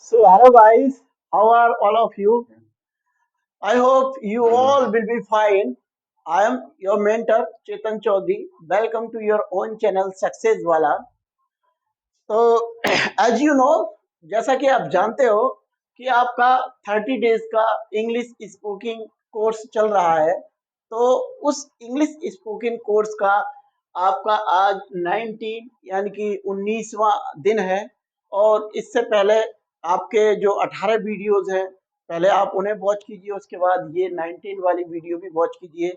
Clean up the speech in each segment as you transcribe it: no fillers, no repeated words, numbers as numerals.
So, hello guys, how are all of you? I hope you all will be fine. I am your mentor Chetan Chaudhary. Welcome to your own channel Success Wala. तो as you know, जैसा कि आप जानते हो कि आपका 30 days का English speaking course चल रहा है। तो उस इंग्लिश स्पीकिंग कोर्स का आपका आज 19 यानी कि 19वां दिन है। और इससे पहले आपके जो 18 वीडियोस हैं, पहले आप उन्हें वॉच कीजिए, उसके बाद ये 19 वाली वीडियो भी वॉच कीजिए।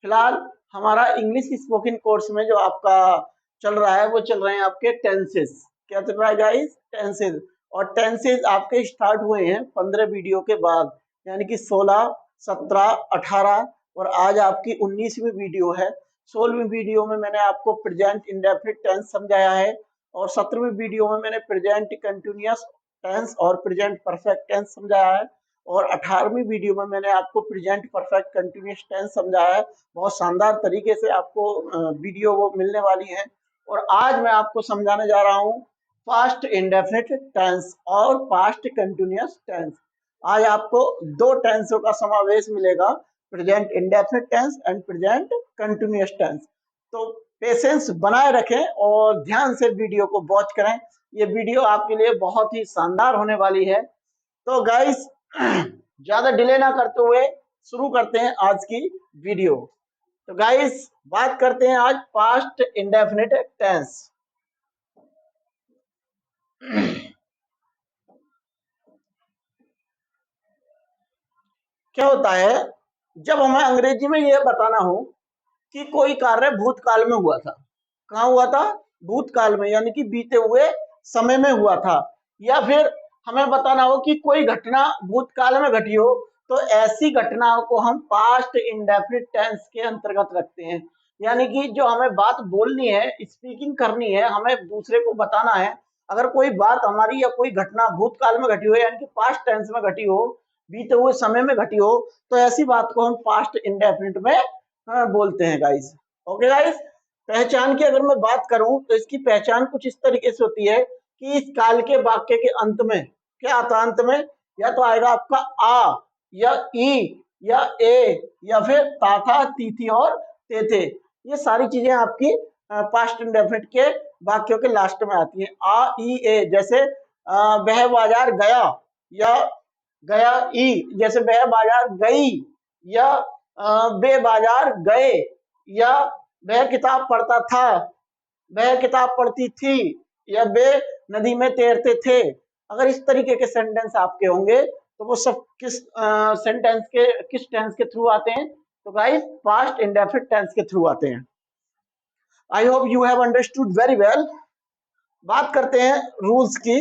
फिलहाल हमारा इंग्लिश स्पोकन कोर्स में जो आपका चल रहा है वो चल रहे हैं आपके टेंसेस। क्या चल रहा है गाइस? टेंसेस। और टेंसेस आपके स्टार्ट हुए हैं 15 वीडियो के बाद, यानी कि 16, 17, 18 और आज आपकी 19वीं वीडियो है। 16वीं वीडियो में मैंने आपको प्रेजेंट इंडेफिनिट टेंस समझाया है और 17वीं वीडियो में मैंने प्रेजेंट कंटिन्यूअस टेंस और प्रेजेंट परफेक्ट टेंस समझाया है। और 18वीं वीडियो में मैंने आपको प्रेजेंट परफेक्ट कंटिन्यूअस टेंस समझाया है। बहुत शानदार तरीके से आपको वीडियो वो मिलने वाली है। और आज मैं आपको समझाने जा रहा हूँ पास्ट इंडेफिनिट टेंस और पास्ट कंटिन्यूअस टेंस। आज आपको दो टेंसों का समावेश मिलेगा, present indefinite tense and present continuous tense. तो पेशेंस बनाए रखें और ध्यान से वीडियो को वॉच करें। ये वीडियो आपके लिए बहुत ही शानदार होने वाली है। तो गाइस, ज्यादा डिले ना करते हुए शुरू करते हैं आज की वीडियो। तो गाइस, बात करते हैं आज पास्ट इंडेफिनिट टेंस। क्या होता है जब हमें अंग्रेजी में यह बताना हो कि कोई कार्य भूतकाल में हुआ था। कहाँ हुआ था? भूतकाल में, यानी कि बीते हुए समय में हुआ था। या फिर हमें बताना हो कि कोई घटना भूतकाल में घटी हो, तो ऐसी घटनाओं को हम पास्ट इंडेफिनिट टेंस के अंतर्गत रखते हैं। यानी कि जो हमें बात बोलनी है, स्पीकिंग करनी है, हमें दूसरे को बताना है। अगर कोई बात हमारी या कोई घटना भूतकाल में घटी हो, यानी कि पास्ट टेंस में घटी हो, बीते हुए समय में घटी हो, तो ऐसी बात को हम पास्ट इंडेफिनिट में बोलते हैं गाइस। ओके गाइस, पहचान की अगर मैं बात करूं तो इसकी पहचान कुछ इस तरीके से होती है कि इस काल के वाक्य के अंत में क्या आता है? अंत में या तो आएगा आपका आ या ई या ए या फिर ताथा, तीथी और तेथे। ये सारी चीजें आपकी पास्ट इंडेफिनिट के वाक्यों के लास्ट में आती हैं। आ ई ए, जैसे वह बाजार गया या गया ई, जैसे वह बाजार गई या वे बाजार गए या वह किताब पढ़ता था, वह किताब पढ़ती थी या वे नदी में तैरते थे। अगर इस तरीके के सेंटेंस आपके होंगे तो वो सब किस सेंटेंस के, किस टेंस के थ्रू आते हैं? तो गाइस, पास्ट इंडेफिनिट टेंस के थ्रू आते हैं। आई hope you have understood very well. बात करते हैं रूल्स की।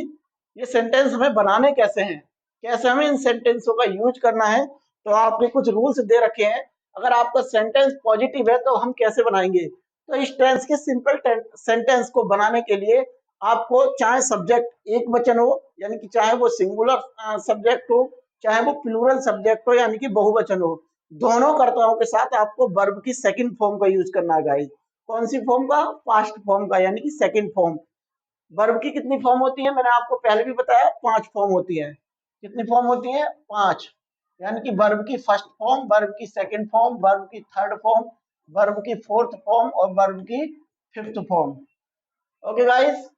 ये सेंटेंस हमें बनाने कैसे हैं, कैसे हमें इन सेंटेंसों का यूज करना है, तो आपने कुछ रूल्स दे रखे हैं। अगर आपका सेंटेंस पॉजिटिव है तो हम कैसे बनाएंगे? तो इस टेंस के सिंपल सेंटेंस को बनाने के लिए आपको चाहे सब्जेक्ट एक वचन हो, यानी कि चाहे वो सिंगुलर सब्जेक्ट हो, चाहे वो प्लूरल सब्जेक्ट हो यानी कि बहुवचन हो, दोनों कर्ताओं के साथ आपको वर्ब की सेकंड फॉर्म का यूज करना है गाइस। कौन सी फॉर्म का? पास्ट फॉर्म का, यानी कि सेकंड फॉर्म। वर्ब की कितनी फॉर्म होती है? मैंने आपको पहले भी बताया, 5 फॉर्म होती है। कितनी फॉर्म होती है? 5। यानी कि वर्ब की फर्स्ट फॉर्म, वर्ब की सेकंड फॉर्म, वर्ब की थर्ड फॉर्म, वर्ब की फोर्थ फॉर्म और वर्ब की फिफ्थ फॉर्म। ओके गाइस,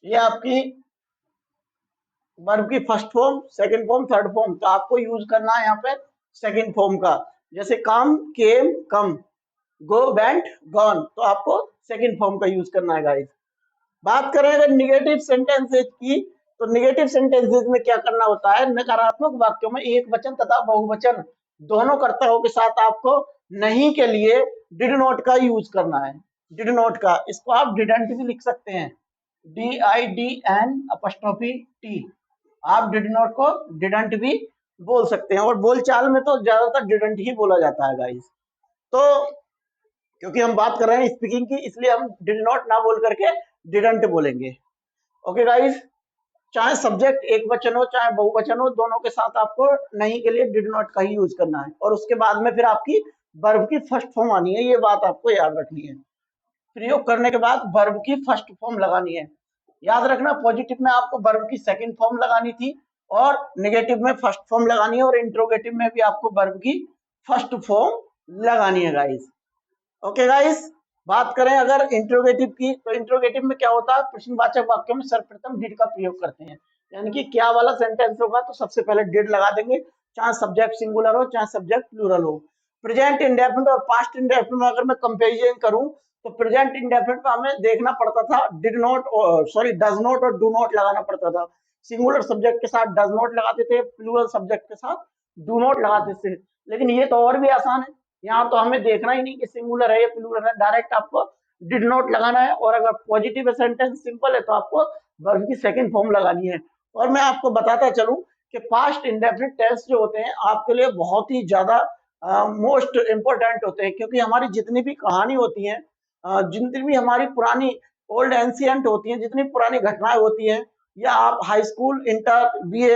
ये आपकी वर्ब की first form, second form, third form. तो आपको यूज करना है यहाँ पे सेकंड फॉर्म का। जैसे कम, केम, कम, गो, वेंट, गॉन, तो आपको सेकंड फॉर्म का यूज करना है गाइस। बात करें अगर निगेटिव सेंटेंसेस की, तो निगेटिव सेंटेंसेस में क्या करना होता है? नकारात्मक वाक्यों में एक वचन तथा बहुवचन दोनों कर्ताओं के साथ आपको नहीं के लिए डिड नॉट का यूज करना है। डिड नॉट का, इसको आप डिडंट भी लिख सकते हैं, DIDN''T। आप डिड नॉट को डिडंट भी बोल सकते हैं और बोलचाल में तो ज्यादातर डिडंट ही बोला जाता है गाइस। तो क्योंकि हम बात कर रहे हैं स्पीकिंग की, इसलिए हम डिड नॉट ना बोल करके डिडंट बोलेंगे। ओके गाइस, चाहे सब्जेक्ट एक वचन हो चाहे बहुवचन हो, दोनों के साथ आपको नहीं के लिए डिड नॉट का ही यूज करना है। और उसके बाद में फिर आपकी वर्ब की फर्स्ट फॉर्म आनी है, ये बात आपको याद रखनी है। प्रयोग करने के बाद वर्ब की फर्स्ट फॉर्म लगानी है। याद रखना, पॉजिटिव में आपको वर्ब की सेकंड फॉर्म लगानी थी और नेगेटिव में फर्स्ट फॉर्म लगानी है, और इंट्रोगेटिव में भी आपको वर्ब की फर्स्ट फॉर्म लगानी है गाइस। ओके गाइस, बात करें अगर इंट्रोगेटिव की, तो इंट्रोगेटिव में क्या होता है, प्रश्नवाचक वाक्यों में सर्वप्रथम डिड का प्रयोग करते हैं। यानी कि क्या वाला सेंटेंस होगा तो सबसे पहले डिड लगा देंगे, चाहे सब्जेक्ट सिंगुलर हो चाहे सब्जेक्ट प्लूरल हो। प्रेजेंट इंडेफिनिट और पास्ट इंडेफिनिट में अगर मैं कंपैरिजन करूं तो प्रेजेंट इंडेफिनिट में हमें देखना पड़ता था did not, sorry does not और डू नॉट लगाना पड़ता था। सिंगुलर सब्जेक्ट के साथ डज नॉट लगाते थे, प्लूरल सब्जेक्ट के साथ डू नॉट लगाते थे। लेकिन ये तो और भी आसान है, यहाँ तो हमें देखना ही नहीं कि सिंगुलर है या प्लूरल है, डायरेक्ट आपको डिड नॉट लगाना है। और अगर पॉजिटिव सेंटेंस सिंपल है तो आपको वर्ब की सेकंड फॉर्म लगानी है। और मैं आपको बताता चलूं कि पास्ट इंडेफिनिट टेंस जो होते हैं आपके लिए बहुत ही ज्यादा मोस्ट इंपॉर्टेंट होते हैं, क्योंकि हमारी जितनी भी कहानी होती है, जितनी भी हमारी पुरानी ओल्ड एंशियंट होती हैं, जितनी पुरानी घटनाएं होती हैं, या आप हाई स्कूल इंटर बीए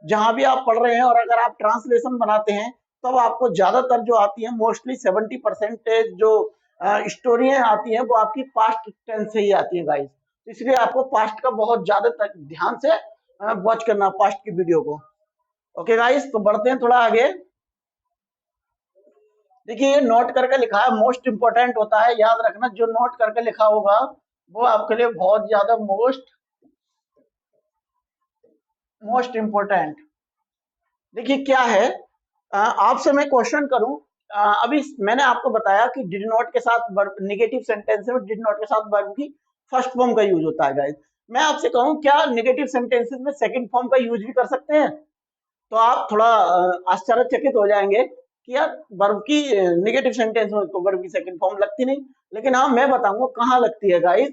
जहां भी आप पढ़ रहे हैं, और अगर आप ट्रांसलेशन बनाते हैं तब आपको ज्यादातर जो आती है, मोस्टली 70% जो स्टोरियां आती हैं वो आपकी पास्ट टेंस से ही आती है गाइस। इसलिए आपको पास्ट का बहुत ज्यादा ध्यान से वॉच करना पास्ट की वीडियो को। ओके गाइस, तो बढ़ते हैं थोड़ा आगे। देखिए ये नोट करके लिखा है, मोस्ट इंपोर्टेंट होता है, याद रखना, जो नोट करके लिखा होगा वो आपके लिए बहुत ज्यादा मोस्ट इंपोर्टेंट। देखिए क्या है, आपसे मैं क्वेश्चन करूं, अभी मैंने आपको बताया कि डिड नॉट के साथ वर्ब, नेगेटिव सेंटेंस में डिड नॉट के साथ वर्ब की फर्स्ट फॉर्म का यूज होता है गाइस। मैं आपसे कहूं क्या नेगेटिव सेंटेंसेस में सेकंड फॉर्म का यूज भी कर सकते हैं, तो आप थोड़ा आश्चर्यचकित हो जाएंगे कि यार वर्ब की नेगेटिव सेंटेंस में तो वर्ब की सेकंड फॉर्म लगती नहीं। लेकिन हाँ मैं बताऊंगा कहाँ लगती है गाइस।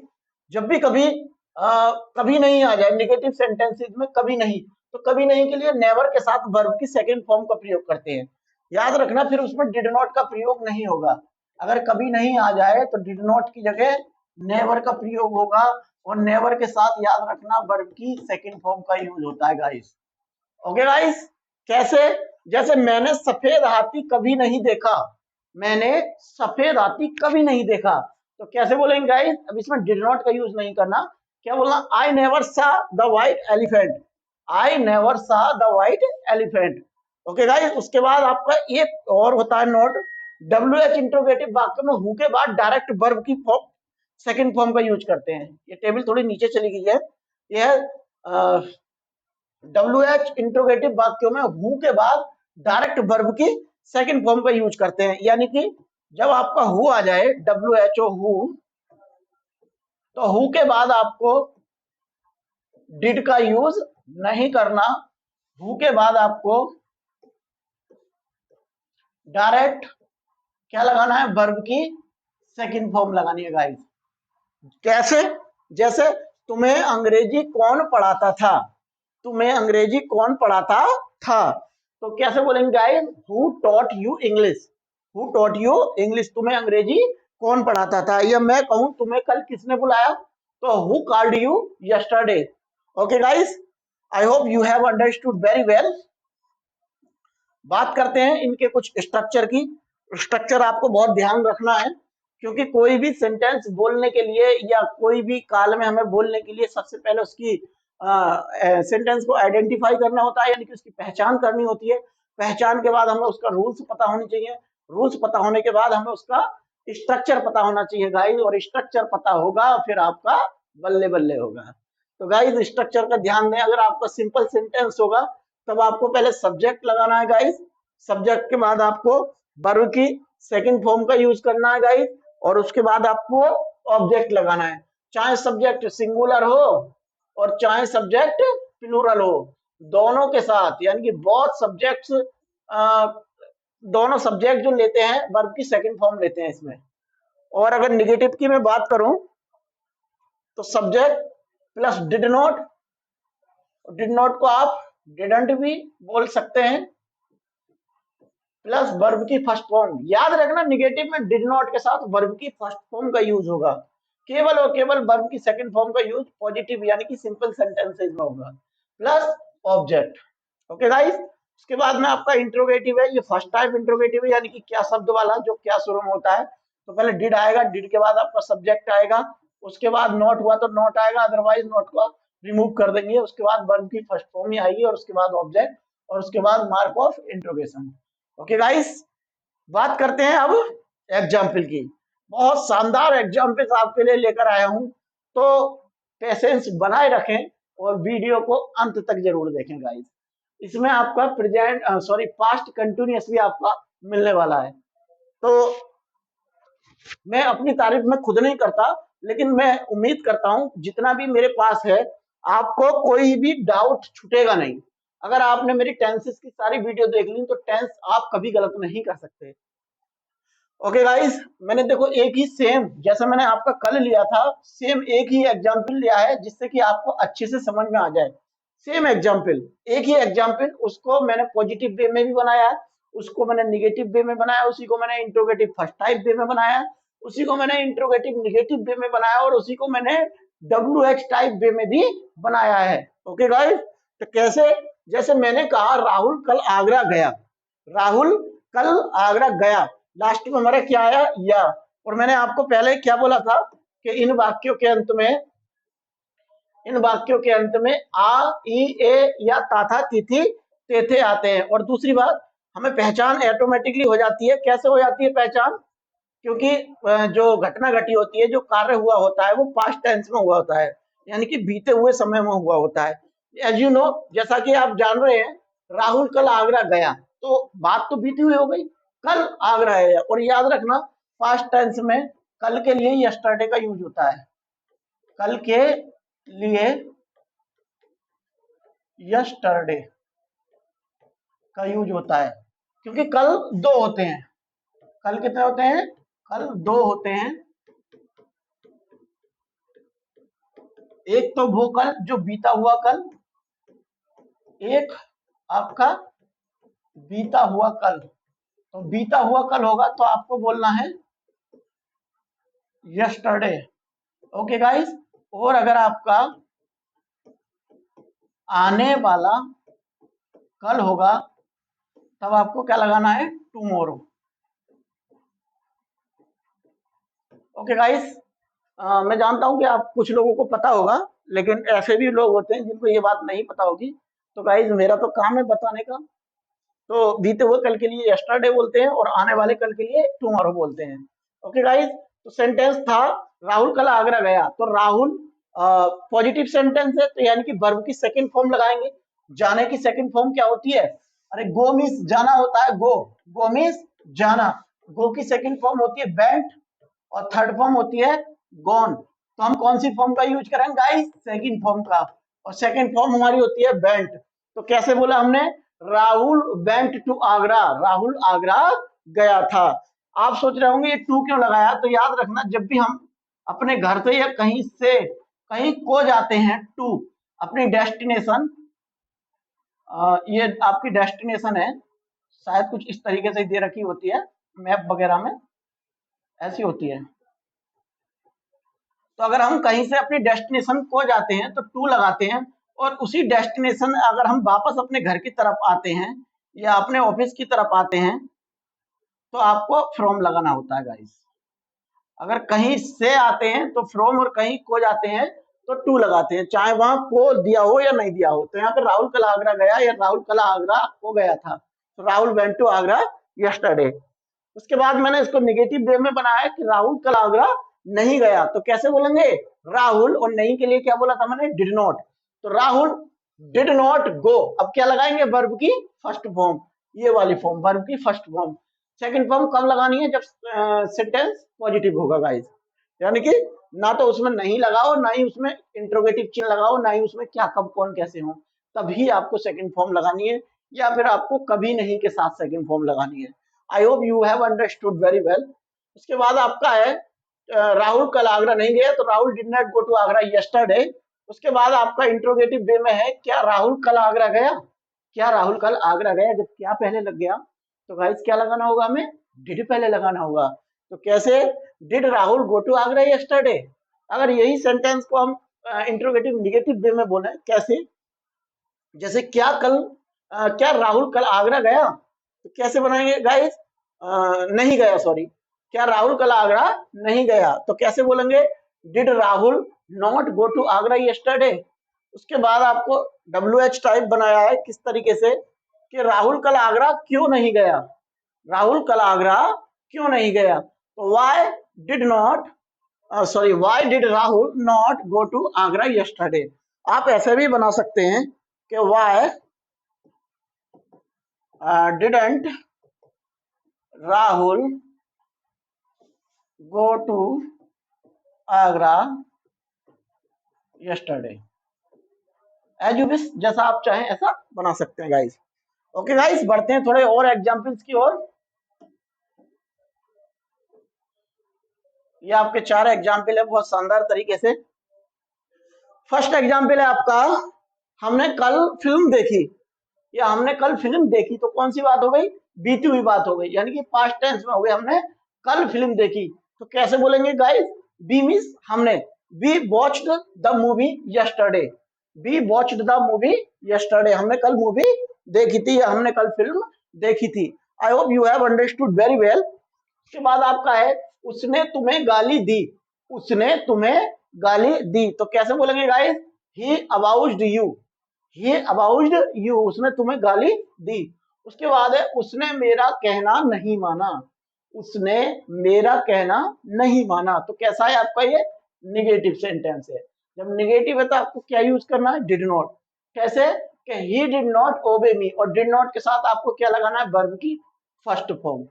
जब भी कभी कभी नहीं आ जाए नेगेटिव सेंटेंसेस में, कभी नहीं, तो कभी नहीं के लिए नेवर के साथ वर्ब की सेकंड फॉर्म का प्रयोग करते हैं। याद रखना, फिर उसमें डिड नॉट का प्रयोग नहीं होगा। अगर कभी नहीं आ जाए तो डिड नॉट की जगह नेवर का प्रयोग होगा, और नेवर के साथ याद रखना वर्ब की सेकंड फॉर्म का यूज होता है गाइस। ओके गाइस, कैसे, जैसे मैंने सफेद हाथी कभी नहीं देखा, मैंने सफेद हाथी कभी नहीं देखा, तो कैसे बोलेंगे गाइस, अब इसमें डिड नॉट का यूज नहीं करना, क्या बोलना, I never saw the white elephant, I never saw the white elephant. Okay guys, उसके बाद आपका एक और होता है नोट, डब्ल्यू एच इंट्रोगेटिव वाक्य में हु के बाद डायरेक्ट वर्ब की फॉर्म सेकंड फॉर्म का यूज करते हैं। ये टेबल थोड़ी नीचे चली गई है, यह डब्ल्यू एच इंट्रोगेटिव वाक्यों में हु के बाद डायरेक्ट वर्ब की सेकंड फॉर्म का यूज करते हैं। यानी कि जब आपका हु आ जाए, डब्ल्यू एच ओ हु, तो हु के बाद आपको डिड का यूज नहीं करना, हु के बाद आपको डायरेक्ट क्या लगाना है, वर्ब की सेकंड फॉर्म लगानी है गाइस। कैसे, जैसे तुम्हें अंग्रेजी कौन पढ़ाता था, तुम्हें अंग्रेजी कौन पढ़ाता था, तो कैसे बोलेंगे guys, who taught you English, who taught you English, तुम्हें अंग्रेजी कौन पढ़ाता था। या मैं कहूं तुम्हें कल किसने बुलाया, तो who called you yesterday. Okay guys, I hope you have understood very well. बात करते हैं इनके कुछ स्ट्रक्चर की। स्ट्रक्चर आपको बहुत ध्यान रखना है, क्योंकि कोई भी सेंटेंस बोलने के लिए या कोई भी काल में हमें बोलने के लिए सबसे पहले उसकी सेंटेंस को आइडेंटिफाई करना होता है, यानी कि उसकी पहचान करनी होती है। पहचान के बाद हमें उसका रूल्स पता होने चाहिए, रूल्स पता होने के बाद हमें उसका स्ट्रक्चर पता होना चाहिए गाइस, और स्ट्रक्चर पता होगा फिर आपका बल्ले बल्ले होगा। तो गाइस स्ट्रक्चर का ध्यान दें, अगर आपका सिंपल सेंटेंस होगा तब आपको पहले सब्जेक्ट लगाना है गाइस, सब्जेक्ट के बाद आपको वर्ब की सेकंड फॉर्म का यूज करना है गाइस, और उसके बाद आपको ऑब्जेक्ट लगाना है, चाहे सब्जेक्ट सिंगुलर हो और चाहे सब्जेक्ट प्लूरल हो, दोनों के साथ, यानी कि बहुत सब्जेक्ट्स, दोनों सब्जेक्ट जो लेते हैं वर्ब की सेकंड फॉर्म लेते हैं इसमें। और अगर निगेटिव की मैं बात करूं तो सब्जेक्ट प्लस डिड नॉट को आप डिडंट भी बोल सकते हैं, प्लस वर्ब की फर्स्ट फॉर्म। याद रखना निगेटिव में डिड नॉट के साथ वर्ब की फर्स्ट फॉर्म का यूज होगा, केवल और केवल वर्ब की सेकंड फॉर्म का यूज पॉजिटिव यानी कि सिंपल सेंटेंसेस में होगा, प्लस ऑब्जेक्ट। ओके गाइस, उसके बाद में आपका इंट्रोगेटिव है, ये फर्स्ट टाइप इंट्रोगेटिव है, यानी कि क्या शब्द वाला जो क्या शुरू में होता है, तो पहले डिड आएगा, डिड के बाद आपका सब्जेक्ट आएगा, उसके बाद नॉट हुआ तो नॉट आएगा, अदरवाइज नॉट को रिमूव कर देंगे, उसके बाद वर्ब की फर्स्ट फॉर्म ही आएगी और उसके बाद ऑब्जेक्ट और उसके बाद mark of interrogation. Okay guys, बात करते हैं अब एग्जाम्पल की। बहुत शानदार एग्जाम्पल्स आपके लिए लेकर आया हूं, तो पेशेंस बनाए रखें और वीडियो को अंत तक जरूर देखें गाइस। इसमें आपका प्रेजेंट पास्ट कंटिन्यूअस भी आपका मिलने वाला है। तो मैं अपनी तारीफ में खुद नहीं करता, लेकिन मैं उम्मीद करता हूं जितना भी मेरे पास है आपको कोई भी डाउट छूटेगा नहीं। अगर आपने मेरी टेंसेस की सारी वीडियो देख ली तो टेंस आप कभी गलत नहीं कर सकते। ओके गाइस, मैंने देखो एक ही सेम जैसा मैंने आपका कल लिया था, सेम एक ही एग्जाम्पल लिया है जिससे कि आपको अच्छे से समझ में आ जाए। सेम एग्जाम्पल, एक ही एग्जाम्पल, उसको मैंने पॉजिटिव वे में भी बनाया, उसको मैंने निगेटिव वे में बनाया, उसी को मैंने इंट्रोगेटिव फर्स्ट टाइप वे में बनाया, उसी को मैंने इंट्रोगेटिव निगेटिव वे में बनाया और उसी को मैंने WH टाइप वे में भी बनाया है। ओके गाइस, तो कैसे, जैसे मैंने कहा राहुल कल आगरा गया, राहुल कल आगरा गया, लास्ट में हमारा क्या आया या, और मैंने आपको पहले क्या बोला था कि इन वाक्यों के अंत में आ, ई, ए या ताथा, तिथि, तेथे आते हैं। और दूसरी बात, हमें पहचान ऑटोमेटिकली हो जाती है। कैसे हो जाती है पहचान? क्योंकि जो घटना घटी होती है, जो कार्य हुआ होता है, वो पास्ट टेंस में हुआ होता है, यानी कि बीते हुए समय में हुआ होता है। एज यू नो, जैसा कि आप जान रहे हैं, राहुल कल आगरा गया, तो बात तो बीती हुई हो गई, कल आगरा है। और याद रखना, पास्ट टेंस में कल के लिए यस्टरडे का यूज होता है, कल के लिए यस्टरडे का यूज होता है, क्योंकि कल दो होते हैं। कल कितने होते हैं? कल दो होते हैं। एक तो वो कल जो बीता हुआ कल, एक आपका बीता हुआ कल। तो बीता हुआ कल होगा तो आपको बोलना है यस्टरडे। ओके गाइस, और अगर आपका आने वाला कल होगा तब आपको क्या लगाना है? टुमारो। ओके गाइस, मैं जानता हूं कि आप कुछ लोगों को पता होगा, लेकिन ऐसे भी लोग होते हैं जिनको ये बात नहीं पता होगी। तो गाइस, मेरा तो काम है बताने का। तो बीते हुए कल के लिए यस्टरडे बोलते हैं और आने वाले कल के लिए टुमारो बोलते हैं। ओके गाइस, तो सेंटेंस था राहुल कल आगरा गया, तो राहुल पॉजिटिव सेंटेंस है, तो यानी कि वर्ब की सेकंड फॉर्म लगाएंगे। जाने की सेकंड फॉर्म क्या होती है? अरे गो मीन्स जाना होता है, गो मीन्स जाना। गो की सेकंड फॉर्म होती है वेंट और थर्ड फॉर्म होती है गॉन। तो हम कौन सी फॉर्म का यूज करेंगे गाइस? सेकंड फॉर्म का। और सेकंड फॉर्म हमारी होती है वेंट। तो कैसे बोला हमने? राहुल वेंट टू आगरा, राहुल आगरा गया था। आप सोच रहे होंगे ये टू क्यों लगाया? तो याद रखना, जब भी हम अपने घर से या कहीं से कहीं को जाते हैं, टू अपनी डेस्टिनेशन, ये आपकी डेस्टिनेशन है, शायद कुछ इस तरीके से दे रखी होती है मैप वगैरह में, ऐसी होती है। तो अगर हम कहीं से अपनी डेस्टिनेशन को जाते हैं तो टू लगाते हैं, और उसी डेस्टिनेशन अगर हम वापस अपने घर की तरफ आते हैं या अपने ऑफिस की तरफ आते हैं तो आपको फ्रॉम लगाना होता है गाइस। अगर कहीं से आते हैं तो फ्रॉम, और कहीं को जाते हैं तो टू लगाते हैं, चाहे वहां को दिया हो या नहीं दिया हो। तो यहाँ पे राहुल कल आगरा गया या राहुल कल आगरा को गया था, तो Rahul went to Agra yesterday. उसके बाद मैंने इसको निगेटिव वे में बनाया कि राहुल कल आगरा नहीं गया, तो कैसे बोलेंगे? राहुल, और नहीं के लिए क्या बोला था मैंने? Did not. तो राहुल डिड नॉट गो। अब क्या लगाएंगे? वर्ब की फर्स्ट फॉर्म, ये वाली फॉर्म, वर्ब की फर्स्ट फॉर्म। सेकंड फॉर्म कब लगानी है? जब सेंटेंस पॉजिटिव होगा गाइस, यानी कि ना तो उसमें नहीं लगाओ, ना ही उसमें इंट्रोगेटिव चिन्ह लगाओ, ना ही उसमें क्या, कब, कौन, कैसे हो, तभी आपको सेकंड फॉर्म लगानी है, या फिर आपको कभी नहीं के साथ सेकंड फॉर्म लगानी है। आई hope you have understood very well. उसके बाद आपका है राहुल कल आगरा नहीं गया, तो Rahul did not go to Agra yesterday. उसके बाद आपका इंट्रोगेटिव वे में है, क्या राहुल कल आगरा गया? क्या राहुल कल आगरा गया? जब क्या पहले लग गया तो गाइस क्या लगाना होगा हमें? डिड पहले लगाना होगा। तो कैसे? Did Rahul go to Agra yesterday. अगर यही सेंटेंस को हम इंट्रोगेटिव निगेटिव वे में बोले, कैसे? जैसे क्या राहुल कल आगरा गया, तो कैसे बनाएंगे गाइस? नहीं गया, सॉरी, क्या राहुल कल आगरा नहीं गया? तो कैसे बोलेंगे? Did Rahul not go to Agra yesterday. उसके बाद आपको WH टाइप बनाया है किस तरीके से कि राहुल कल आगरा क्यों नहीं गया? राहुल कल आगरा क्यों नहीं गया? तो why did Rahul not go to Agra yesterday. आप ऐसे भी बना सकते हैं कि why didn't Rahul go to Agra yesterday. As you wish, जैसा आप चाहें ऐसा बना सकते हैं गाइस। ओके गाइस, बढ़ते हैं थोड़े और एग्जांपल्स की ओर। ये आपके 4 एग्जाम्पल है बहुत शानदार तरीके से। फर्स्ट एग्जाम्पल है आपका, हमने कल फिल्म देखी, या हमने कल फिल्म देखी, तो कौन सी बात हो गई? बीती हुई बात हो गई, यानी कि पास्ट टेंस में हो गई, हमने कल फिल्म देखी। तो कैसे बोलेंगे गाइस? बी मींस हमने, we watched the movie yesterday, we watched the movie yesterday, हमने कल मूवी देखी थी या हमने कल फिल्म देखी थी। आई hope you have understood very well. उसके बाद आपका है, उसने तुम्हें गाली दी, उसने तुम्हें गाली दी, तो कैसे बोलेंगे guys? He abused you, he abused you, उसने तुम्हें गाली दी। उसके बाद है, उसने मेरा कहना नहीं माना, उसने मेरा कहना नहीं माना, तो कैसा है आपका ये? निगेटिव सेंटेंस है। जब निगेटिव है तो आपको क्या यूज करना है? Did not. कैसे? कि ही डिड नॉट ओबे मी, और डिड नॉट के साथ आपको क्या लगाना है? वर्ब की फर्स्ट फॉर्म।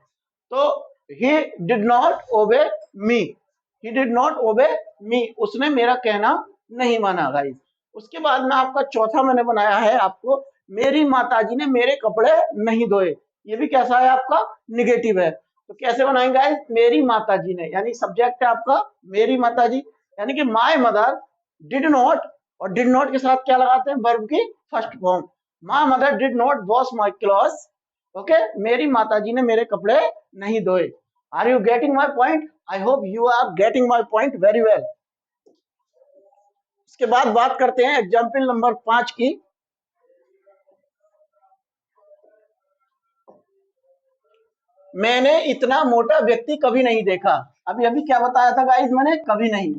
तो he did not obey me, he did not obey me, उसने मेरा कहना नहीं माना गाइस। उसके बाद में आपका चौथा मैंने बनाया है आपको, मेरी माताजी ने मेरे कपड़े नहीं धोए। ये भी कैसा है आपका? निगेटिव है। तो कैसे बनाएंगे गाइस? मेरी माताजी ने, यानी सब्जेक्ट है आपका मेरी माताजी, यानी कि माय मदर डिड नॉट, और डिड नॉट के साथ क्या लगाते हैं? वर्ब की first form. My mother did not wash my clothes, okay, मेरी माताजी ने मेरे कपड़े नहीं धोए। Are you getting my point? I hope you are getting my point very well. इसके बाद बात करते हैं एग्जाम्पल नंबर 5 की। मैंने इतना मोटा व्यक्ति कभी नहीं देखा। अभी अभी क्या बताया था गाइस मैंने? कभी नहीं।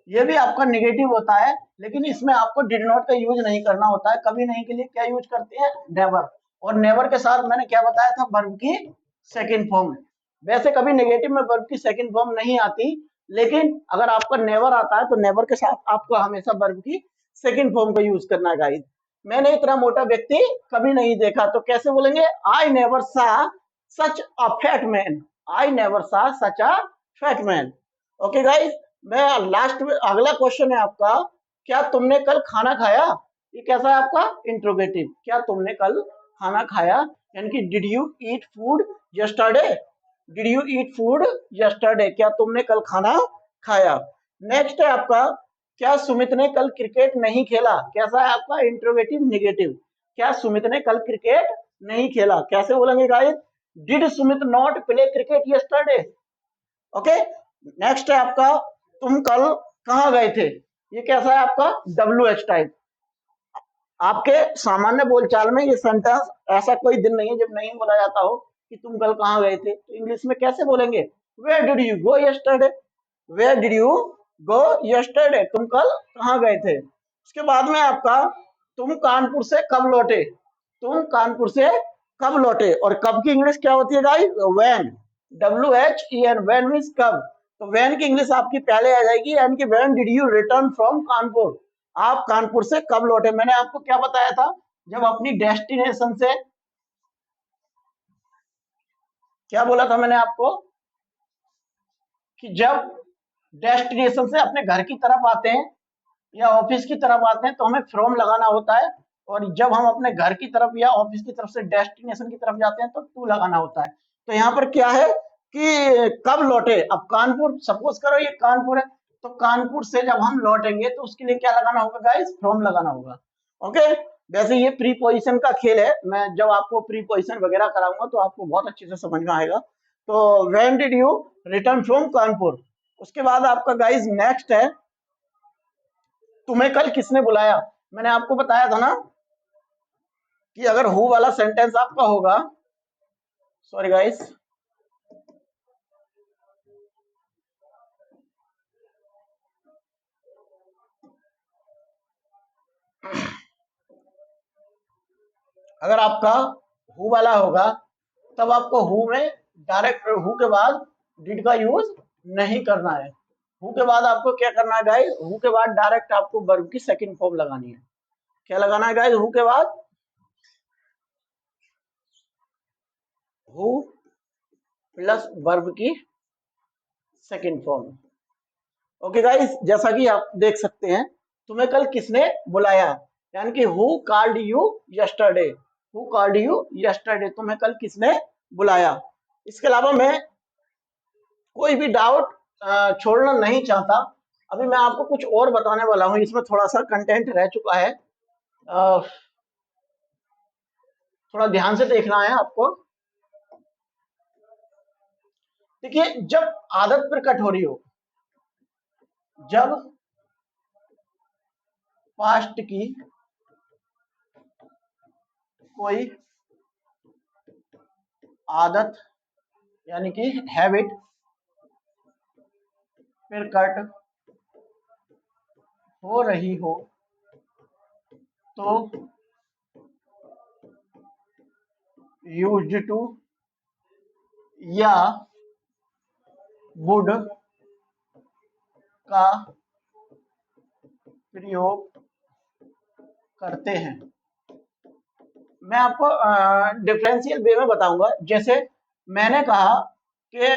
ये भी आपका निगेटिव होता है, लेकिन इसमें आपको डिड नॉट का यूज नहीं करना होता है। कभी नहीं के लिए क्या यूज करते हैं? नेवर। और नेवर के साथ मैंने क्या बताया था? वर्ब की सेकंड फॉर्म। वैसे कभी नेगेटिव में वर्ब की सेकंड फॉर्म नहीं आती, लेकिन अगर आपका नेवर आता है तो नेवर के साथ आपको हमेशा वर्ब की सेकंड फॉर्म का यूज करना है गाइस। मैंने इतना मोटा व्यक्ति कभी नहीं देखा, तो कैसे बोलेंगे? I never saw such a fat man, I never saw such a fat man. Okay guys, मैं लास्ट में, अगला क्वेश्चन है आपका, क्या तुमने कल खाना खाया? ये कैसा है आपका? इंट्रोगेटिव। क्या तुमने कल खाना खाया, यानी कि did you eat food yesterday, did you eat food yesterday, क्या तुमने कल खाना खाया। नेक्स्ट है आपका, क्या सुमित ने कल क्रिकेट नहीं खेला? कैसा है आपका? Interrogative negative. क्या सुमित ने कल क्रिकेट नहीं खेला? कैसे बोलेंगे guys? Did Sumit not play cricket yesterday. Okay. Next है आपका, तुम कल कहाँ गए थे? ये कैसा है आपका? WH type. आपके सामान्य बोलचाल में ये सेंटेंस, ऐसा कोई दिन नहीं है जब नहीं बोला जाता हो कि तुम कल कहाँ गए थे। तो इंग्लिश में कैसे बोलेंगे? Where did you go yesterday, where did you go yesterday, तुम कल कहाँ गए थे। उसके बाद में आपका, तुम कानपुर से कब लौटे, तुम कानपुर से कब लौटे, और कब की इंग्लिश क्या होती है guys? When, WHEN, when means कब। तो व्हेन की इंग्लिश आपकी पहले आ जाएगी, यानी कि when did you return from Kanpur, आप कानपुर से कब लौटे। मैंने आपको क्या बताया था? जब अपनी डेस्टिनेशन से, क्या बोला था मैंने आपको? कि जब डेस्टिनेशन से अपने घर की तरफ आते हैं या ऑफिस की तरफ आते हैं तो हमें फ्रॉम लगाना होता है, और जब हम अपने घर की तरफ या ऑफिस की तरफ से डेस्टिनेशन की तरफ जाते हैं तो टू लगाना होता है। तो यहाँ पर क्या है कि कब लौटे। अब कानपुर, सपोज करो ये कानपुर है, तो कानपुर से जब हम लौटेंगे तो उसके लिए क्या लगाना होगा गाइस? फ्रॉम लगाना होगा। ओके। वैसे ये प्रीपोजिशन का खेल है, मैं जब आपको प्रीपोजिशन वगैरह कराऊंगा तो आपको बहुत अच्छे से समझ में आएगा। तो when did you return from Kanpur. उसके बाद आपका गाइस नेक्स्ट है, तुम्हें कल किसने बुलाया। मैंने आपको बताया था ना कि अगर हु वाला सेंटेंस आपका होगा, सॉरी गाइस, अगर आपका हु वाला होगा तब आपको हु में डायरेक्ट हु के बाद डिड का यूज नहीं करना है। हु के बाद आपको क्या करना है गाइस, हु के बाद डायरेक्ट आपको वर्ब की सेकंड फॉर्म लगानी है। क्या लगाना है गाइस, हु के बाद हु प्लस वर्ब की सेकंड फॉर्म। ओके गाइस, जैसा कि आप देख सकते हैं, तुम्हें कल किसने बुलाया, यानी कि who called you yesterday, who called you yesterday, तुम्हें कल किसने बुलाया। इसके अलावा मैं कोई भी डाउट छोड़ना नहीं चाहता। अभी मैं आपको कुछ और बताने वाला हूँ, इसमें थोड़ा सा कंटेंट रह चुका है, थोड़ा ध्यान से देखना है आपको। देखिए, जब आदत प्रकट हो रही हो, जब पास्ट की कोई आदत यानी कि हैबिट प्रकट हो रही हो तो यूज्ड टू या वुड का प्रयोग करते हैं। मैं आपको डिफरेंशियल वे में बताऊंगा। जैसे मैंने कहा कि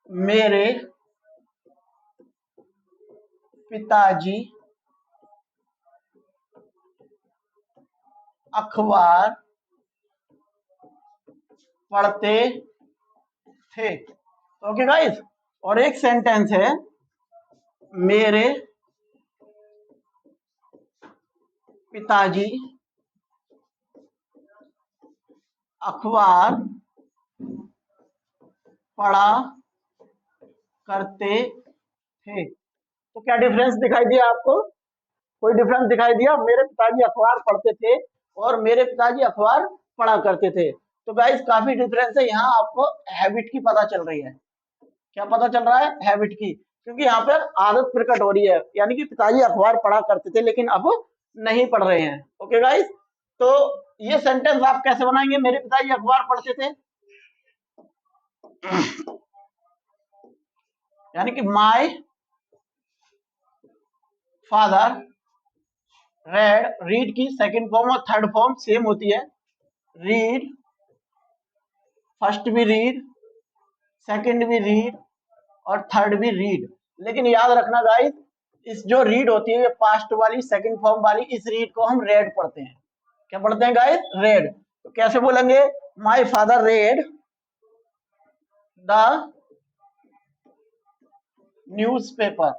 मेरे पिताजी अखबार पढ़ते थे। ओके गाइस, और एक सेंटेंस है, मेरे पिताजी अखबार पढ़ा करते थे। तो क्या डिफरेंस दिखाई दिया आपको, कोई डिफरेंस दिखाई दिया? मेरे पिताजी अखबार पढ़ते थे और मेरे पिताजी अखबार पढ़ा करते थे। तो गाइस काफी डिफरेंस है, यहाँ आपको हैबिट की पता चल रही है। क्या पता चल रहा है? हैबिट की, क्योंकि यहाँ पर आदत प्रकट हो रही है, यानी कि पिताजी अखबार पढ़ा करते थे लेकिन अब नहीं पढ़ रहे हैं। ओके गाइस, तो ये सेंटेंस आप कैसे बनाएंगे, मेरे पिताजी अखबार पढ़ते थे, यानी कि माय फादर रेड, रीड की सेकंड फॉर्म और थर्ड फॉर्म सेम होती है। रीड, फर्स्ट भी रीड, सेकंड भी रीड और थर्ड भी रीड। लेकिन याद रखना गाइस, इस जो रीड होती है, पास्ट वाली सेकंड फॉर्म वाली, इस रीड को हम रेड पढ़ते हैं। क्या पढ़ते हैं गाइस? रेड। तो कैसे बोलेंगे, my father read the newspaper,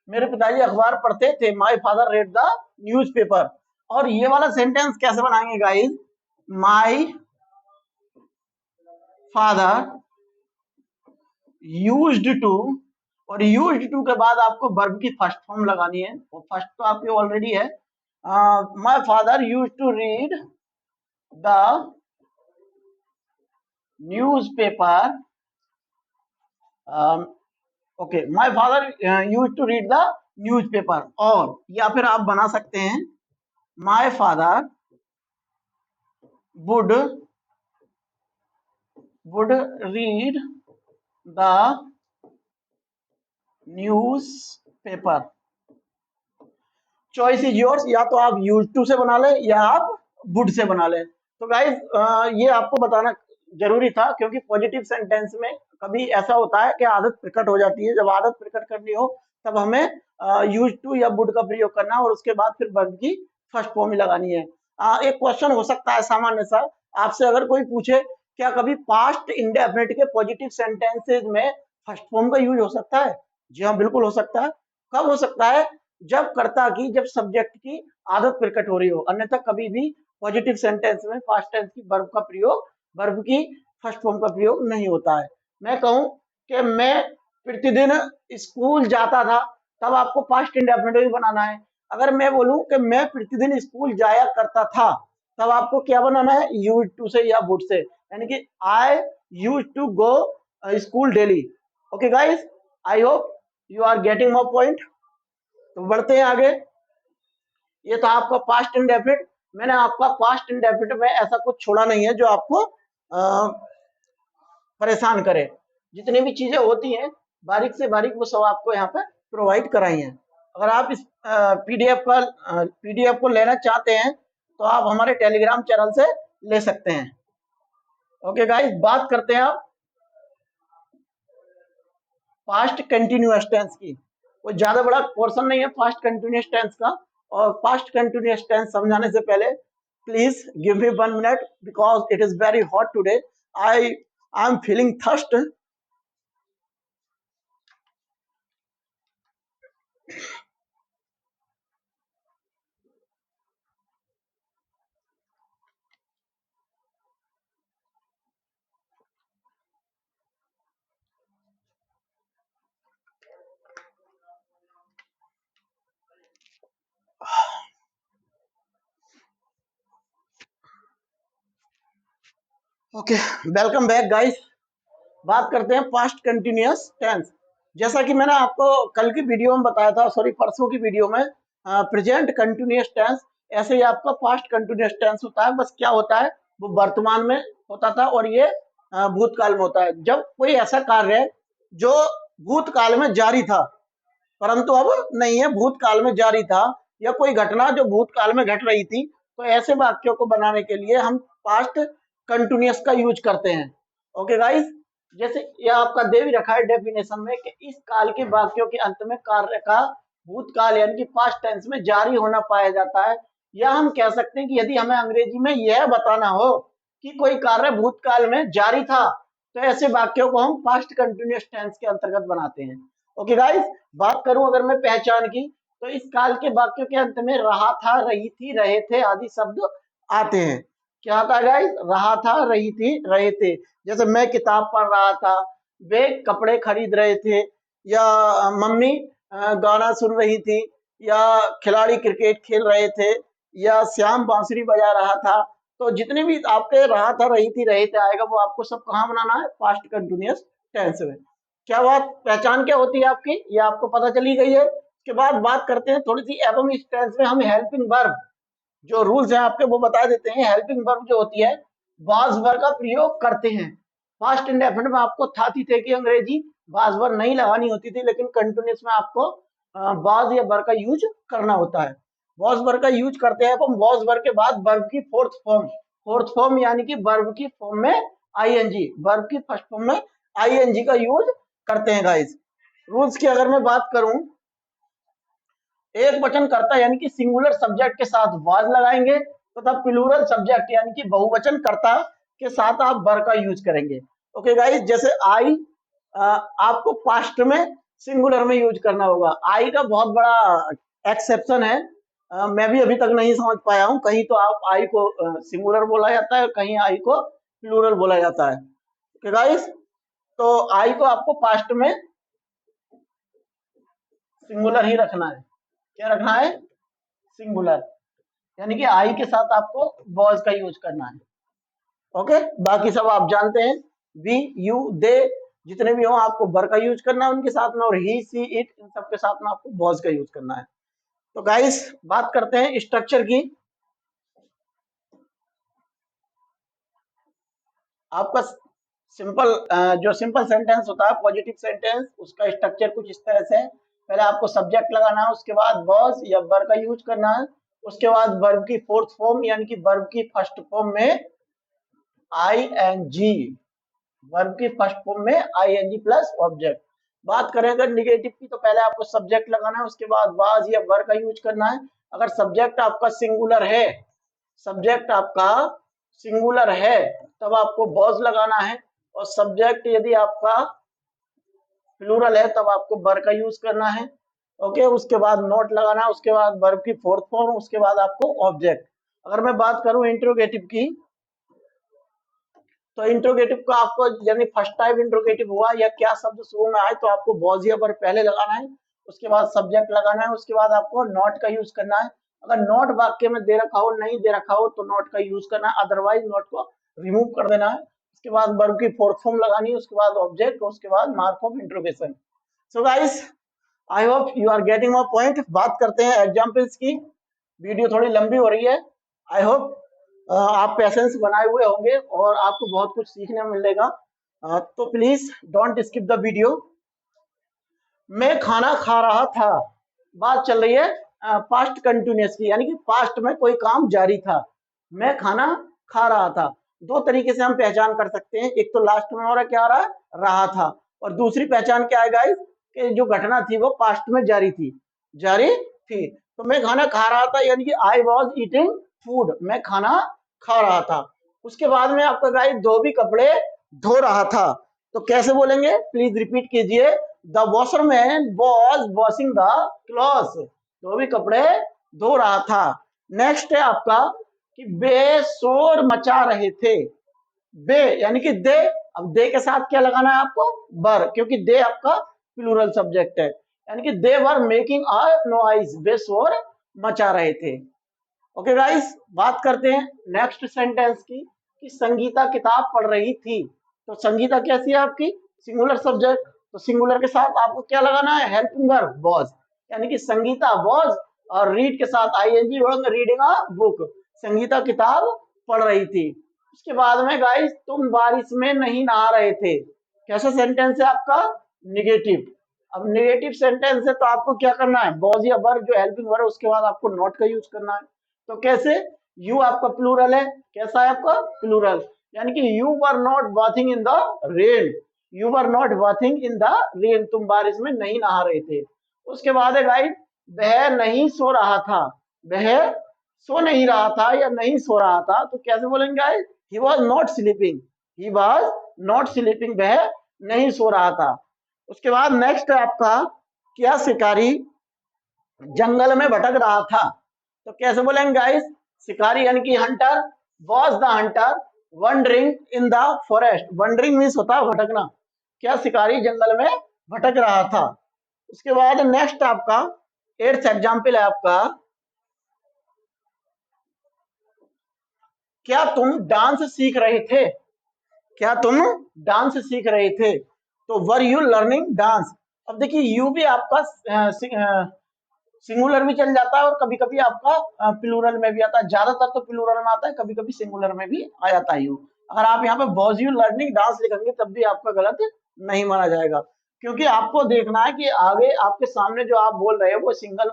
मेरे पिताजी अखबार पढ़ते थे, my father read the newspaper. और ये वाला सेंटेंस कैसे बनाएंगे guys, my father used to, और यूज्ड टू के बाद आपको वर्ब की फर्स्ट फॉर्म लगानी है, वो फर्स्ट तो आपकी ऑलरेडी है। My father used to read the newspaper, okay, my father used to read the newspaper. और या फिर आप बना सकते हैं, my father would read the newspaper. Choice is yours, या तो आप यूज टू से बना लें या आप वुड से बना लें। तो गाइस ये आपको बताना जरूरी था, क्योंकि पॉजिटिव सेंटेंस में कभी ऐसा होता है कि आदत प्रकट हो जाती है। जब आदत प्रकट करनी हो तब हमें यूज टू या वुड का प्रयोग करना है और उसके बाद फिर वर्ब की फर्स्ट फॉर्म ही लगानी है। एक क्वेश्चन हो सकता है सामान्य सा आपसे, अगर कोई पूछे क्या कभी पास्ट इंडेफिनिट के पॉजिटिव सेंटेंसेस में फर्स्ट फॉर्म का यूज हो सकता है? जी हाँ, बिल्कुल हो सकता है। कब हो सकता है? जब कर्ता की, जब सब्जेक्ट की आदत प्रकट हो रही हो, अन्यथा कभी भी पॉजिटिव सेंटेंस में पास्ट टेंस की वर्ब का प्रयोग, वर्ब की फर्स्ट फॉर्म का प्रयोग नहीं होता है। मैं कहूं कि मैं प्रतिदिन स्कूल जाता था, तब आपको पास्ट इंडेफिनिट भी बनाना है। अगर मैं बोलूं कि मैं प्रतिदिन स्कूल जाया करता था, तब आपको क्या बनाना है, यूज टू से या वुड से, यानी कि I use to go school daily. Okay guys, I hope you are getting my point. तो बढ़ते हैं आगे। ये था आपका पास्ट इंडेफिनिट। मैंने आपका पास्ट इंडेफिनिट में ऐसा कुछ छोड़ा नहीं है जो आपको परेशान करे। जितनी भी चीजें होती हैं बारीक से बारीक वो सब आपको यहाँ पे प्रोवाइड कराई हैं। अगर आप इस पीडीएफ को लेना चाहते हैं तो आप हमारे टेलीग्राम चैनल से ले सकते हैं। ओके गाइस, बात करते हैं आप पास्ट कंटिन्यूअस टेंस की। कोई ज्यादा बड़ा पोर्शन नहीं है पास्ट कंटिन्यूअस टेंस का। और पास्ट कंटिन्यूअस टेंस समझाने से पहले please give me 1 minute because it is very hot today. I am feeling thirst. Okay, welcome back guys. बात करते हैं पास्ट कंटिन्यूअस टेंस। जैसा कि मैंने आपको कल की वीडियो में बताया था, सॉरी परसों की वीडियो में, प्रेजेंट कंटिन्यूअस टेंस ऐसे ही आपका पास्ट कंटिन्यूअस टेंस होता है। बस क्या होता है, वो वर्तमान में होता था और ये भूतकाल में होता है। जब कोई ऐसा कार्य है जो भूतकाल में जारी था परंतु अब नहीं है, भूतकाल में जारी था, या कोई घटना जो भूतकाल में घट रही थी, तो ऐसे वाक्यों को बनाने के लिए हम पास्ट कंटिन्यूअस का यूज करते हैं। ओके गाइस, जैसे ये आपका दे भी रखा है डेफिनेशन में कि इस काल के वाक्यों के अंत में कार्य का भूतकाल यानी कि पास्ट टेंस में जारी होना पाया जाता है। या हम कह सकते हैं कि यदि हमें अंग्रेजी में यह बताना हो कि कोई कार्य भूतकाल में जारी था तो ऐसे वाक्यों को हम पास्ट कंटिन्यूअस टेंस के अंतर्गत बनाते हैं। ओके गाइस, बात करूं अगर मैं पहचान की, तो इस काल के वाक्यों के अंत में रहा था, रही थी, रहे थे आदि शब्द आते हैं। क्या आता है गाइस? रहा था, रही थी, रहे थे। जैसे मैं किताब पढ़ रहा था, वे कपड़े खरीद रहे थे, या मम्मी गाना सुन रही थी, या खिलाड़ी क्रिकेट खेल रहे थे, या श्याम बांसुरी बजा रहा था। तो जितने भी आपके रहा था, रही थी, रहे थे आएगा, वो आपको सब कहाँ बनाना है? पास्ट कंटिन्यूअस टेंस में। क्या बात, पहचान क्या होती है आपकी, ये आपको पता चली गई है। उसके बाद बात करते हैं थोड़ी सी एवं इस टेंस में हम हेल्पिंग वर्ब जो रूल्स हैं आपके वो बता देते हैं। हेल्पिंग वर्ब जो होती है वाज वर्ब का प्रयोग करते हैं। पास्ट इंडेफिनिट में आपको था थी थे की अंग्रेजी वाज वर्ब नहीं लगानी होती थी, लेकिन कंटिन्यूअस में आपको वाज या वर्ब का यूज करना होता है। वाज वर्ब का यूज करते हैं अपन वाज वर्ब के बाद वर्ब की फोर्थ फॉर्म यानी कि वर्ब की फॉर्म में आईएनजी, वर्ब की फर्स्ट फॉर्म में आईएनजी का यूज करते हैं गाइस। रूल्स की अगर मैं बात करूं, एक वचन कर्ता यानी कि सिंगुलर सब्जेक्ट के साथ वाज लगाएंगे तथा प्लूरल सब्जेक्ट यानी कि बहुवचन कर्ता के साथ आप वर का यूज करेंगे। ओके गाइस, जैसे आई आपको पास्ट में सिंगुलर में यूज करना होगा। आई का बहुत बड़ा एक्सेप्शन है, मैं भी अभी तक नहीं समझ पाया हूं। कहीं तो आप आई को सिंगुलर बोला जाता है, कहीं आई को प्लूरल बोला जाता है। ओके गाइस, तो आई को आपको पास्ट में सिंगुलर ही रखना है। क्या रखना है? सिंगुलर, यानी कि आई के साथ आपको वॉज का यूज करना है। ओके, बाकी सब आप जानते हैं, वी, यू, दे जितने भी हो आपको वर का यूज करना है उनके साथ में, और ही, सी, इट इन सब के साथ में आपको वॉज का यूज करना है। तो गाइस बात करते हैं स्ट्रक्चर की। आपका सिंपल जो सिंपल सेंटेंस होता है पॉजिटिव सेंटेंस, उसका स्ट्रक्चर कुछ इस तरह से है। पहले आपको सब्जेक्ट लगाना है, उसके बाद वॉज या वर का यूज करना है, उसके बाद वर्ब की फोर्थ फॉर्म यानी कि वर्ब की फर्स्ट फॉर्म में आईएनजी, वर्ब की फर्स्ट फॉर्म में आईएनजी प्लस ऑब्जेक्ट। बात करें अगर निगेटिव की, तो पहले आपको सब्जेक्ट लगाना है, उसके बाद वाज या वर का यूज करना है। अगर सब्जेक्ट आपका सिंगुलर है, सब्जेक्ट आपका सिंगुलर है तब आपको वॉज लगाना है, और सब्जेक्ट यदि आपका प्लूरल है तब आपको वर का यूज करना है। ओके, उसके बाद नोट लगाना है, उसके बाद वर्ब की फोर्थ फॉर्म, उसके बाद आपको ऑब्जेक्ट। अगर मैं बात करूं इंट्रोगेटिव की, तो इंट्रोगेटिव का आपको यानी फर्स्ट टाइप इंट्रोगेटिव हुआ या क्या शब्द शुरू में आए तो आपको वॉज या वर्ब पहले लगाना है, उसके बाद सब्जेक्ट लगाना है, उसके बाद आपको नॉट का यूज करना है। अगर नॉट वाक्य में दे रखा हो, नहीं दे रखा हो तो नॉट का यूज करना है, अदरवाइज नॉट को रिमूव कर देना है। उसके बाद वर्ब की फोर्थ फॉर्म लगानी है, उसके बाद ऑब्जेक्ट, उसके बाद mark of interrogation. So guys, I hope you are getting my point. बात करते हैं एग्जांपल्स की। वीडियो थोड़ी लंबी हो रही है, आई होप आप पेशेंस बनाए हुए होंगे और आपको बहुत कुछ सीखने में मिलेगा। तो please don't skip the video. मैं खाना खा रहा था, बात चल रही है पास्ट कंटिन्यूअस की, यानी कि पास्ट में कोई काम जारी था। मैं खाना खा रहा था, दो तरीके से हम पहचान कर सकते हैं। एक तो लास्ट में हमारा क्या रहा था, और दूसरी पहचान क्या है गाइस, कि जो घटना थी वो पास्ट में जारी थी। तो मैं खाना खा रहा था यानी कि आई वॉज ईटिंग फूड, मैं खाना खा रहा था। उसके बाद में आपका गाइस धोबी कपड़े धो रहा था, तो कैसे बोलेंगे, प्लीज रिपीट कीजिए। The washerman was washing the clothes, धोबी कपड़े धो रहा था। नेक्स्ट है आपका कि बे शोर मचा रहे थे। बे यानी कि दे, अब दे के साथ क्या लगाना है आपको, बर, क्योंकि दे आपका प्लूरल सब्जेक्ट है। यानी कि दे वर मेकिंग अ नॉइज, बे शोर मचा रहे थे। ओके गाइस, बात करते हैं नेक्स्ट सेंटेंस की, कि संगीता किताब पढ़ रही थी। तो संगीता कैसी है आपकी, सिंगुलर सब्जेक्ट, तो सिंगुलर के साथ आपको क्या लगाना है, हेल्पिंग वर्ब वॉज, यानी कि संगीता वॉज, और रीड के साथ ING, reading a book, Sangeeta किताब पढ़ रही थी। उसके बाद में गाइस तुम बारिश में नहीं नहा रहे थे। कैसा सेंटेंस है आपका, निगेटिव। अब निगेटिव सेंटेंस है तो आपको क्या करना है, वॉज या वर्ब जो हेल्पिंग वर्ब, उसके बाद आपको नॉट का यूज करना है। तो कैसे, यू आपका प्लूरल है, कैसा है आपका प्लूरल, यानी कि you were not bathing in the rain, you were not bathing in the rain, तुम बारिश में नहीं नहा रहे थे। उसके बाद है गाइस, वह नहीं सो रहा था, वह सो नहीं रहा था या नहीं सो रहा था, तो कैसे बोलेंगे guys, he was not sleeping, he was not sleeping, वह नहीं सो रहा था। उसके बाद नेक्स्ट है आपका, क्या शिकारी जंगल में भटक रहा था। तो कैसे बोलेंगे गाइस, शिकारी यानी कि Hunter, was the Hunter wondering in the forest, wondering means होता है भटकना, क्या शिकारी जंगल में भटक रहा था। उसके बाद नेक्स्ट आपका 8th एग्जाम्पल है आपका, क्या तुम डांस सीख रहे थे, क्या तुम डांस सीख रहे थे, तो वर यू लर्निंग डांस। अब देखिए यू भी आपका सिंगुलर भी चल जाता है और कभी कभी आपका प्लूरल में भी आता है, ज्यादातर तो प्लूरल में आता है, कभी कभी सिंगुलर में भी आ जाता है यू। अगर आप यहाँ पे वॉज यू लर्निंग डांस लिखेंगे तब भी आपका गलत नहीं माना जाएगा, क्योंकि आपको देखना है कि आगे आपके सामने जो आप बोल रहे हैं वो सिंगल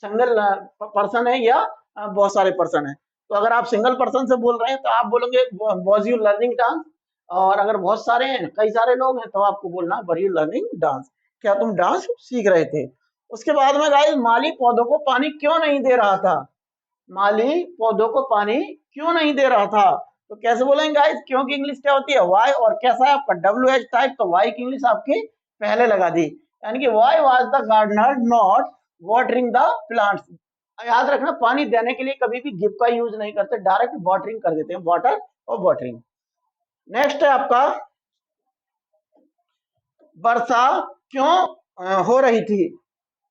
पर्सन है या बहुत सारे पर्सन है। तो अगर आप सिंगल पर्सन से बोल रहे हैं तो आप बोलेंगे वॉज यू लर्निंग डांस, और अगर बहुत सारे हैं, कई सारे लोग हैं, तो आपको बोलना वर यू लर्निंग डांस, क्या तुम डांस सीख रहे थे। उसके बाद में गाइस, माली पौधों को पानी क्यों नहीं दे रहा था, माली पौधों को पानी क्यों नहीं दे रहा था, तो कैसे बोलेंगे गाइस, क्यों की इंग्लिश क्या होती है, वाई, और कैसा है आपका डब्ल्यू एच टाइप, तो वाई की इंग्लिश आपकी पहले लगा दी, यानी कि why was the gardener not watering the plants. याद रखना, पानी देने के लिए कभी भी गिव का यूज नहीं करते, डायरेक्ट वाटरिंग कर देते हैं, वाटर और वाटरिंग। नेक्स्ट है आपका, वर्षा क्यों हो रही थी,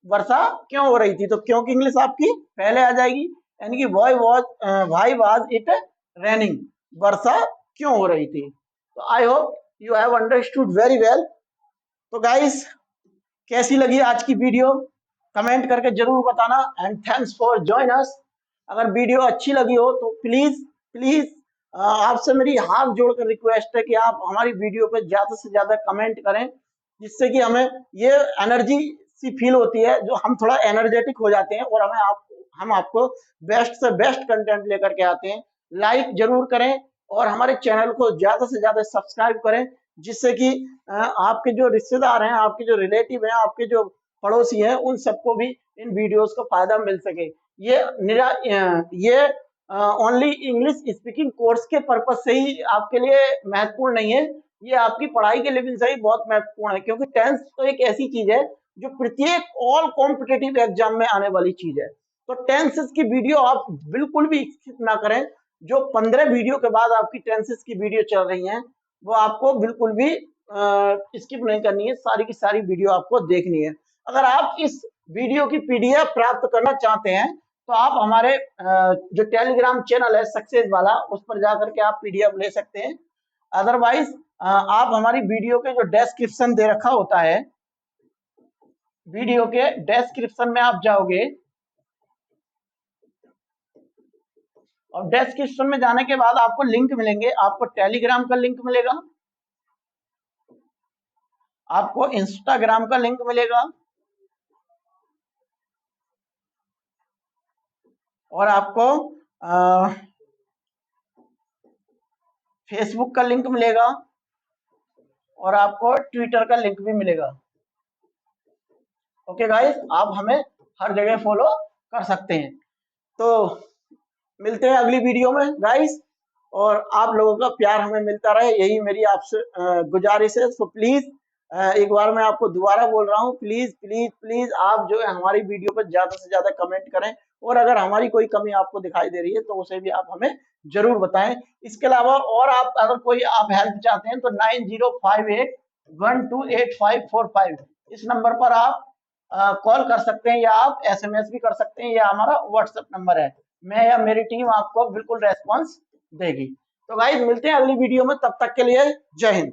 वर्षा क्यों हो रही थी, तो क्यों की इंग्लिश आपकी पहले आ जाएगी, यानी कि वाई वाज इट रेनिंग, वर्षा क्यों हो रही थी। तो आई hope you have understood very well. तो गाइस, कैसी लगी आज की वीडियो, कमेंट करके जरूर बताना, and thanks for join us. अगर वीडियो अच्छी लगी हो तो प्लीज प्लीज आपसे मेरी हाथ जोड़कर रिक्वेस्ट है कि आप हमारी वीडियो पे ज्यादा से ज्यादा कमेंट करें, जिससे कि हमें ये एनर्जी सी फील होती है, जो हम थोड़ा एनर्जेटिक हो जाते हैं और हम आपको बेस्ट से बेस्ट कंटेंट लेकर के आते हैं। लाइक जरूर करें और हमारे चैनल को ज्यादा से ज्यादा सब्सक्राइब करें, जिससे कि आपके जो रिश्तेदार हैं, आपके जो रिलेटिव हैं, आपके जो पड़ोसी हैं, उन सबको भी इन वीडियोस को फायदा मिल सके। ये ओनली इंग्लिश स्पीकिंग कोर्स के पर्पज से ही आपके लिए महत्वपूर्ण नहीं है, ये आपकी पढ़ाई के लेवल से ही बहुत महत्वपूर्ण है, क्योंकि टेंस तो एक ऐसी चीज है जो प्रत्येक ऑल कॉम्पिटेटिव एग्जाम में आने वाली चीज है। तो टेंसेस की वीडियो आप बिल्कुल भी स्किप ना करें, जो 15 वीडियो के बाद आपकी टेंसेस की वीडियो चल रही हैं, वो आपको बिल्कुल भी स्किप नहीं करनी है, सारी की सारी वीडियो आपको देखनी है। अगर आप इस वीडियो की पीडीएफ प्राप्त करना चाहते हैं तो आप हमारे जो टेलीग्राम चैनल है सक्सेस वाला, उस पर जाकर के आप पीडीएफ ले सकते हैं। अदरवाइज आप हमारी वीडियो के जो डिस्क्रिप्शन दे रखा होता है, वीडियो के डिस्क्रिप्शन में आप जाओगे और डिस्क्रिप्शन में जाने के बाद आपको लिंक मिलेंगे, आपको टेलीग्राम का लिंक मिलेगा, आपको इंस्टाग्राम का लिंक मिलेगा और आपको फेसबुक का लिंक मिलेगा और आपको ट्विटर का लिंक भी मिलेगा। ओके गाइस, आप हमें हर जगह फॉलो कर सकते हैं। तो मिलते हैं अगली वीडियो में गाइस, और आप लोगों का प्यार हमें मिलता रहे, यही मेरी आपसे गुजारिश है। सो प्लीज एक बार मैं आपको दोबारा बोल रहा हूँ, प्लीज प्लीज प्लीज आप जो है हमारी वीडियो पर ज्यादा से ज्यादा कमेंट करें, और अगर हमारी कोई कमी आपको दिखाई दे रही है तो उसे भी आप हमें जरूर बताएं। इसके अलावा और आप अगर कोई आप हेल्प चाहते हैं तो 9058128545 इस नंबर पर आप कॉल कर सकते हैं, या आप एसएमएस भी कर सकते हैं, या हमारा व्हाट्सएप नंबर है। मैं या मेरी टीम आपको बिल्कुल रेस्पॉन्स देगी। तो गाइस मिलते हैं अगली वीडियो में, तब तक के लिए जय हिंद।